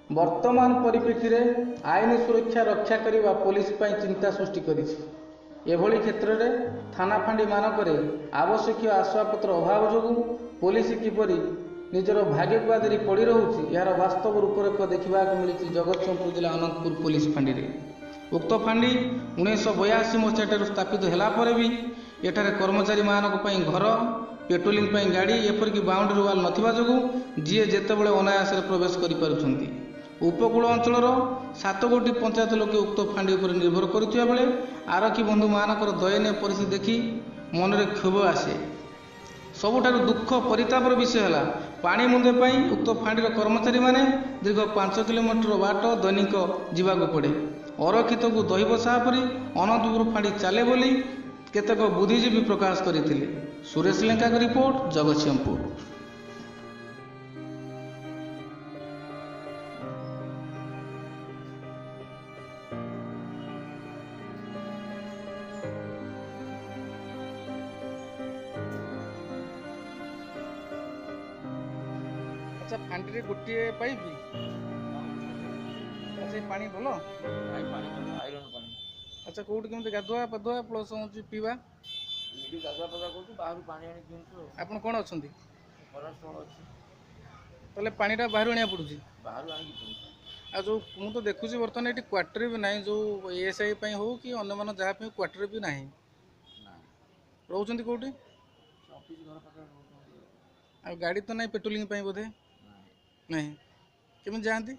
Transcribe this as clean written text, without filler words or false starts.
वर्तमान परिप्रेक्षी में आईन सुरक्षा रक्षा करने पुलिस चिंता सृष्टि करिछि। एभली क्षेत्र में थाना फांडी मानक आवश्यक आसवाबपत्र अभाव जो पुलिस किपरि निजर भाग्यवादी पड़ रही यार वास्तव रूपरेख देखा मिली जगतसिंहपुर जिला अनंतपुर पुलिस फांडी में। उक्त फांडी 1982 मसीह स्थापित होगापर भी एठारे कर्मचारी मानक घर पेट्रोलिंग गाड़ी एपरिक बाउंड्री वाल नथिबा जोगु जीए जेतेबेले अनायास प्रवेश करिपारुछंती। उपकूल अंचलर 7 गोटी पंचायत लोके उक्त फांडी उपर निर्भर करुथिबा बेले आरक्षी बंधु मानकर दयनीय परिस्थिति देखि मनरे क्षोभ आसे। सबुठारु दुख परितापर विषय है पानी मुंदे उक्त फांडीर कर्मचारी माने दीर्घ 5 किलोमीटर बाट दैनिक जीवाक पड़े। अरक्षित को दही बसा परी अनंतपुर फांडी चले बोली केतक बुद्धिजीवी प्रकाश करते। सुरेश लेंका का रिपोर्ट, जगतसिंहपुर। अच्छा, फांडी रे गोटे पाइप अच्छा पानी भलो आयरन पानी। अच्छा, कोठी केमते गाधुआ पाधुआ प्लस होची पीवा इडी गाधुआ पाधुआ कोठी बाहर पानी आनी पिंतु। आपण कोन अछंती फॉरेस्ट वाला अछि तले पानीटा बाहर आनिया पडुची बाहर आनी पिंतु। आ जो मु तो देखुची वर्तमान एटी क्वार्टर भी नाही जो एएसआई पई हो कि अन्य मन जहा पे क्वार्टर भी नाही ना रहउचंती कोठी ऑफिस घर पाकर रहउचंती। आ गाड़ी तो नाही पेट्रोलिंग पई बोधे नाही केमन जानती।